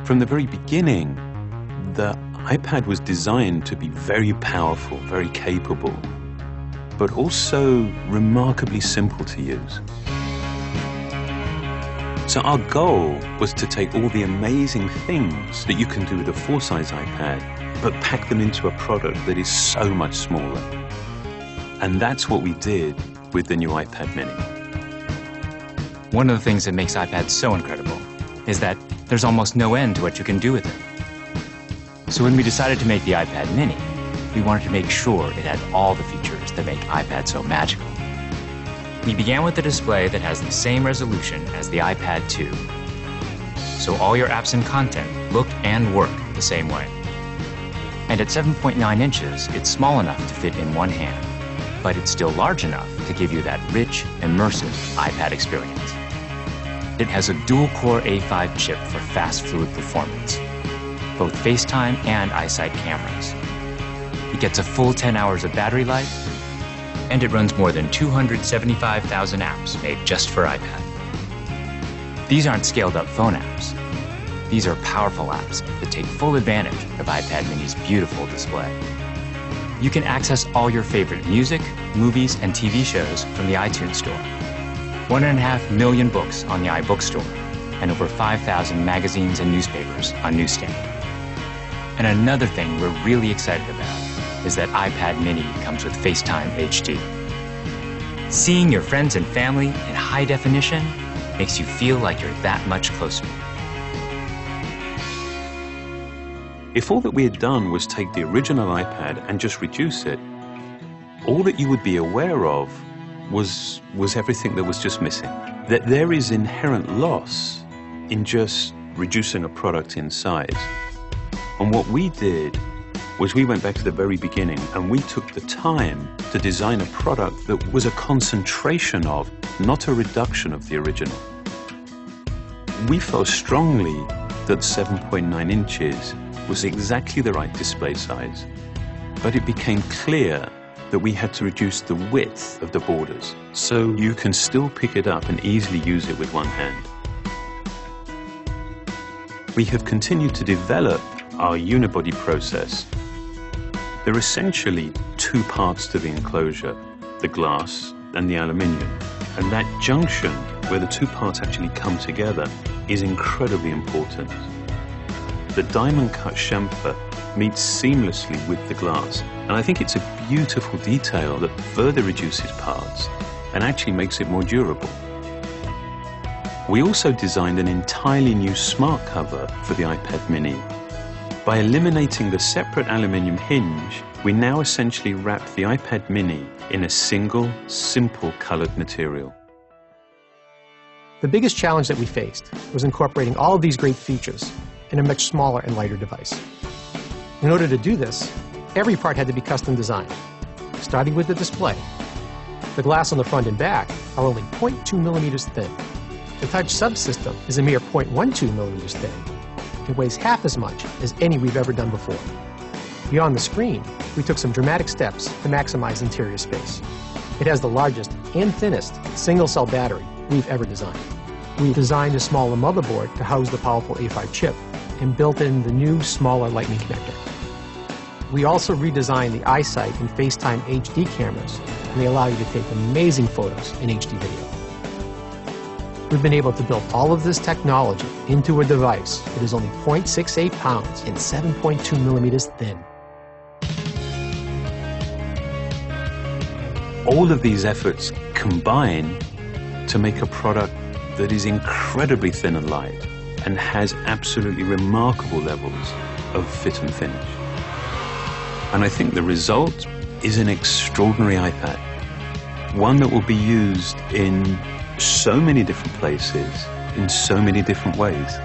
From the very beginning, the iPad was designed to be very powerful, very capable, but also remarkably simple to use. So our goal was to take all the amazing things that you can do with a full-size iPad, but pack them into a product that is so much smaller. And that's what we did with the new iPad mini. One of the things that makes iPads so incredible is that there's almost no end to what you can do with it. So when we decided to make the iPad mini, we wanted to make sure it had all the features that make iPad so magical. We began with a display that has the same resolution as the iPad 2. So all your apps and content look and work the same way. And at 7.9 inches, it's small enough to fit in one hand, but it's still large enough to give you that rich, immersive iPad experience. It has a dual-core A5 chip for fast, fluid performance, both FaceTime and iSight cameras. It gets a full 10 hours of battery life, and it runs more than 275,000 apps made just for iPad. These aren't scaled-up phone apps. These are powerful apps that take full advantage of iPad mini's beautiful display. You can access all your favorite music, movies, and TV shows from the iTunes Store. 1.5 million books on the iBookstore, and over 5,000 magazines and newspapers on Newsstand. And another thing we're really excited about is that iPad mini comes with FaceTime HD. Seeing your friends and family in high definition makes you feel like you're that much closer. If all that we had done was take the original iPad and just reduce it, all that you would be aware of was everything that was just missing. That there is inherent loss in just reducing a product in size. And what we did was we went back to the very beginning and we took the time to design a product that was a concentration of, not a reduction of the original. We felt strongly that 7.9 inches was exactly the right display size, but it became clear that we had to reduce the width of the borders so you can still pick it up and easily use it with one hand. We have continued to develop our unibody process. There are essentially two parts to the enclosure, the glass and the aluminium. And that junction, where the two parts actually come together, is incredibly important. The diamond-cut chamfer meets seamlessly with the glass. And I think it's a beautiful detail that further reduces parts and actually makes it more durable. We also designed an entirely new smart cover for the iPad mini. By eliminating the separate aluminium hinge, we now essentially wrap the iPad mini in a single, simple colored material. The biggest challenge that we faced was incorporating all of these great features in a much smaller and lighter device. In order to do this, every part had to be custom designed, starting with the display. The glass on the front and back are only 0.2 millimeters thin. The touch subsystem is a mere 0.12 millimeters thin. It weighs half as much as any we've ever done before. Beyond the screen, we took some dramatic steps to maximize interior space. It has the largest and thinnest single-cell battery we've ever designed. We designed a smaller motherboard to house the powerful A5 chip and built in the new, smaller Lightning connector. We also redesigned the iSight and FaceTime HD cameras, and they allow you to take amazing photos in HD video. We've been able to build all of this technology into a device that is only 0.68 pounds and 7.2 millimeters thin. All of these efforts combine to make a product that is incredibly thin and light and has absolutely remarkable levels of fit and finish. And I think the result is an extraordinary iPad, one that will be used in so many different places, in so many different ways.